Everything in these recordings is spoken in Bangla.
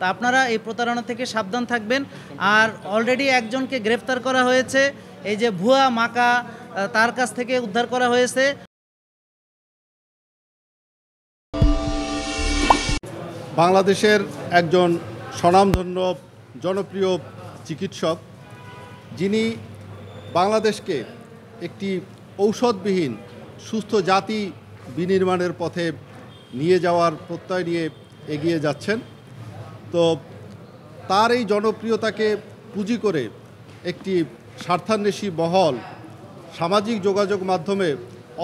তা আপনারা এই প্রতারণা থেকে সাবধান থাকবেন। আর অলরেডি একজনকে গ্রেফতার করা হয়েছে, এই যে ভুয়া মাকা তার কাছ থেকে উদ্ধার করা হয়েছে। বাংলাদেশের একজন স্বনামধন্য জনপ্রিয় চিকিৎসক, যিনি বাংলাদেশকে একটি ঔষধবিহীন সুস্থ জাতি বিনির্মাণের পথে নিয়ে যাওয়ার প্রত্যয় নিয়ে এগিয়ে যাচ্ছেন। তো তার এই জনপ্রিয়তাকে পুঁজি করে একটি স্বার্থান্বেষী মহল সামাজিক যোগাযোগ মাধ্যমে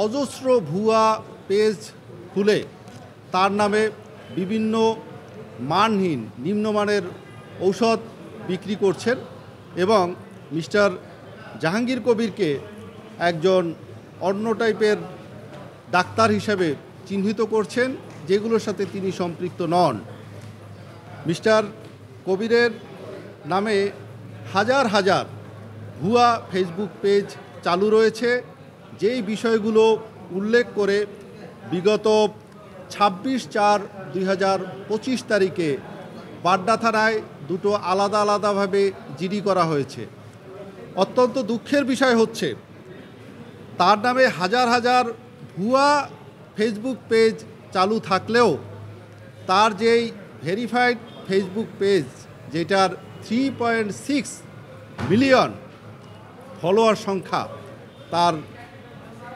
অজস্র ভুয়া পেজ খুলে তার নামে বিভিন্ন মানহীন নিম্নমানের ঔষধ বিক্রি করছেন এবং মিস্টার জাহাঙ্গীর কবিরকে একজন অন্য টাইপের ডাক্তার হিসেবে চিহ্নিত করছেন, যেগুলোর সাথে তিনি সম্পৃক্ত নন। মিস্টার কবিরের নামে হাজার হাজার ভুয়া ফেসবুক পেজ চালু রয়েছে, যেই বিষয়গুলো উল্লেখ করে বিগত 26/4/2025 তারিখে বাড্ডা থানায় দুটো আলাদা আলাদাভাবে জিডি করা হয়েছে। অত্যন্ত দুঃখের বিষয় হচ্ছে, তার নামে হাজার হাজার ভুয়া ফেসবুক পেজ চালু থাকলেও তার যেই ভেরিফাইড ফেসবুক পেজ, যেটার 3.6 মিলিয়ন ফলোয়ার সংখ্যা, তার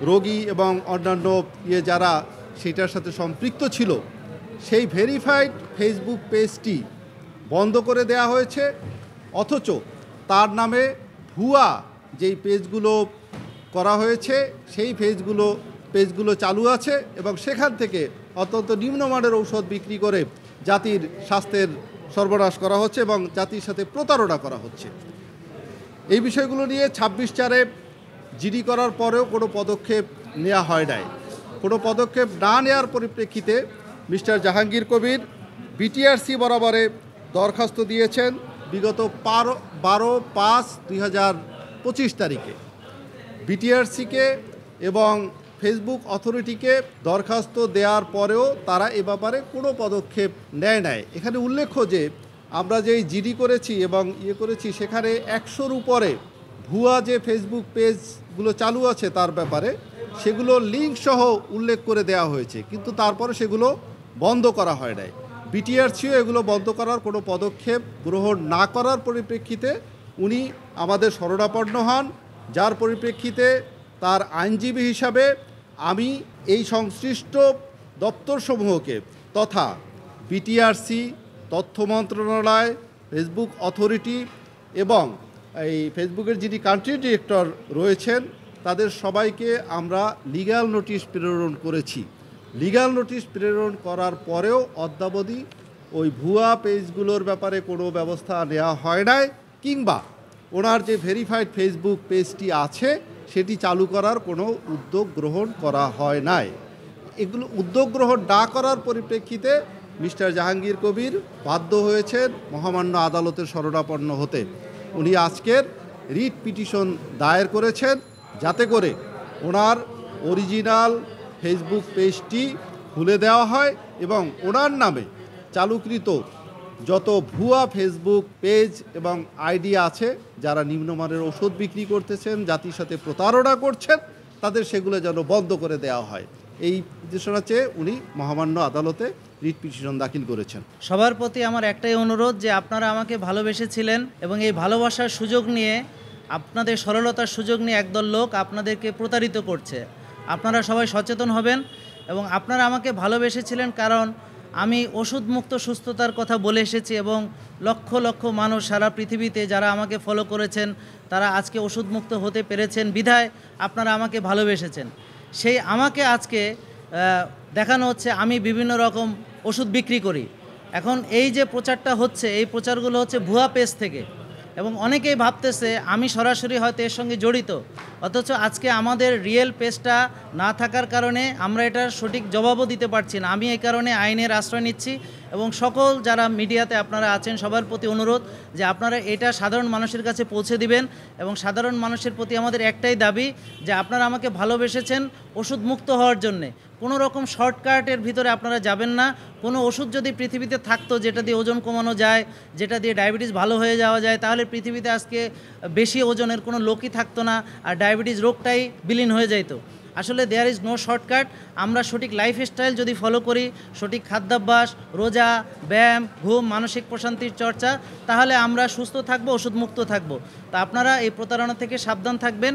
রোগী এবং অন্যান্য যারা সেটার সাথে সম্পৃক্ত ছিল, সেই ভেরিফাইড ফেসবুক পেজটি বন্ধ করে দেয়া হয়েছে। অথচ তার নামে ভুয়া যেই পেজগুলো করা হয়েছে সেই পেজগুলো চালু আছে এবং সেখান থেকে অত্যন্ত নিম্নমানের ঔষধ বিক্রি করে জাতির স্বাস্থ্যের সর্বনাশ করা হচ্ছে এবং জাতির সাথে প্রতারণা করা হচ্ছে। এই বিষয়গুলো নিয়ে 26/4-এ জিডি করার পরেও কোনো পদক্ষেপ নেওয়া হয় নাই। কোনো পদক্ষেপ না নেওয়ার পরিপ্রেক্ষিতে মিস্টার জাহাঙ্গীর কবির বিটিআরসি বরাবরে দরখাস্ত দিয়েছেন বিগত 12/5/2025 তারিখে। বিটিআরসিকে এবং ফেসবুক অথরিটিকে দরখাস্ত দেওয়ার পরেও তারা এ ব্যাপারে কোনো পদক্ষেপ নেয় নাই। এখানে উল্লেখ্য যে আমরা যেই জিডি করেছি এবং করেছি, সেখানে 100-র উপরে ভুয়া যে ফেসবুক পেজগুলো চালু আছে তার ব্যাপারে সেগুলো লিঙ্ক সহ উল্লেখ করে দেওয়া হয়েছে, কিন্তু তারপরে সেগুলো বন্ধ করা হয় নাই। বিটিআরসিও এগুলো বন্ধ করার কোনো পদক্ষেপ গ্রহণ না করার পরিপ্রেক্ষিতে উনি আমাদের শরণাপন্ন হন, যার পরিপ্রেক্ষিতে তার আইনজীবী হিসাবে আমি এই সংশ্লিষ্ট দপ্তরসমূহকে তথা বিটিআরসি, তথ্য মন্ত্রণালয়, ফেসবুক অথরিটি এবং এই ফেসবুকের যিনি কান্ট্রি ডিরেক্টর রয়েছেন তাদের সবাইকে আমরা লিগ্যাল নোটিশ প্রেরণ করেছি। লিগ্যাল নোটিশ প্রেরণ করার পরেও অদ্যাবধি ওই ভুয়া পেজগুলোর ব্যাপারে কোনো ব্যবস্থা নেওয়া হয় নাই, কিংবা ওনার যে ভেরিফাইড ফেসবুক পেজটি আছে সেটি চালু করার কোনো উদ্যোগ গ্রহণ করা হয় নাই। এগুলো উদ্যোগ গ্রহণ না করার পরিপ্রেক্ষিতে মিস্টার জাহাঙ্গীর কবির বাধ্য হয়েছেন মহামান্য আদালতের শরণাপন্ন হতে। উনি আজকের রিট পিটিশন দায়ের করেছেন যাতে করে ওনার অরিজিনাল ফেসবুক পেজটি খুলে দেওয়া হয় এবং ওনার নামে চালুকৃত যত ভুয়া ফেসবুক পেজ এবং আইডি আছে যারা নিম্নমানের ওষুধ বিক্রি করতেছেন, জাতির সাথে প্রতারণা করছেন, তাদের সেগুলো যেন বন্ধ করে দেওয়া হয়, এই নির্দেশনা চেয়ে উনি মহামান্য আদালতে রিট পিটিশন দাখিল করেছেন। সবার প্রতি আমার একটাই অনুরোধ যে আপনারা আমাকে ভালোবেসেছিলেন এবং এই ভালোবাসার সুযোগ নিয়ে, আপনাদের সরলতার সুযোগ নিয়ে একদল লোক আপনাদেরকে প্রতারিত করছে। আপনারা সবাই সচেতন হবেন এবং আপনারা আমাকে ভালোবেসেছিলেন কারণ আমি ওষুধমুক্ত সুস্থতার কথা বলে এসেছি এবং লক্ষ লক্ষ মানুষ সারা পৃথিবীতে যারা আমাকে ফলো করেছেন তারা আজকে ওষুধমুক্ত হতে পেরেছেন বিধায় আপনারা আমাকে ভালোবেসেছেন। সেই আমাকে আজকে দেখানো হচ্ছে আমি বিভিন্ন রকম ওষুধ বিক্রি করি। এখন এই যে প্রচারটা হচ্ছে, এই প্রচারগুলো হচ্ছে ভুয়া পেজ থেকে এবং অনেকেই ভাবতেছে আমি সরাসরি হয়তো এর সঙ্গে জড়িত, অথচ আজকে আমাদের রিয়েল পেজটা না থাকার কারণে আমরা এটার সঠিক জবাবও দিতে পারছি না। আমি এই কারণে আইনের আশ্রয় নিচ্ছি এবং সকল যারা মিডিয়াতে আপনারা আছেন সবার প্রতি অনুরোধ যে আপনারা এটা সাধারণ মানুষের কাছে পৌঁছে দিবেন এবং সাধারণ মানুষের প্রতি আমাদের একটাই দাবি যে আপনারা আমাকে ভালোবেসেছেন ওষুধ মুক্ত হওয়ার জন্যে। কোনো রকম শর্টকাটের ভিতরে আপনারা যাবেন না। কোনো ওষুধ যদি পৃথিবীতে থাকতো যেটা দিয়ে ওজন কমানো যায়, যেটা দিয়ে ডায়াবেটিস ভালো হয়ে যাওয়া যায়, তাহলে পৃথিবীতে আজকে বেশি ওজনের কোনো লোকই থাকতো না, আর ডায়াবেটিস রোগটাই বিলীন হয়ে যাইতো। আসলে দেয়ার ইজ নো শর্টকাট। আমরা সঠিক লাইফস্টাইল যদি ফলো করি, সঠিক খাদ্যাভ্যাস, রোজা, ব্যায়াম, ঘুম, মানসিক প্রশান্তির চর্চা, তাহলে আমরা সুস্থ থাকবো, ওষুধমুক্ত থাকবো। তা আপনারা এই প্রতারণা থেকে সাবধান থাকবেন।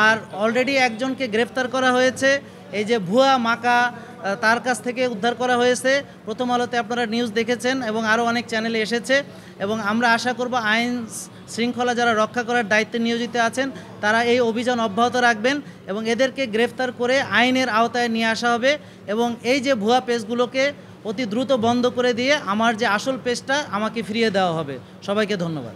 আর অলরেডি একজনকে গ্রেফতার করা হয়েছে, এই যে ভুয়া মাকা, তার কাছ থেকে উদ্ধার করা হয়েছে। প্রথম আলোতে আপনারা নিউজ দেখেছেন এবং আরও অনেক চ্যানেলে এসেছে। এবং আমরা আশা করব আইন শৃঙ্খলা যারা রক্ষা করার দায়িত্বে নিয়োজিত আছেন তারা এই অভিযান অব্যাহত রাখবেন এবং এদেরকে গ্রেফতার করে আইনের আওতায় নিয়ে আসা হবে এবং এই যে ভুয়া পেজগুলোকে অতি দ্রুত বন্ধ করে দিয়ে আমার যে আসল পেজটা আমাকে ফিরিয়ে দেওয়া হবে। সবাইকে ধন্যবাদ।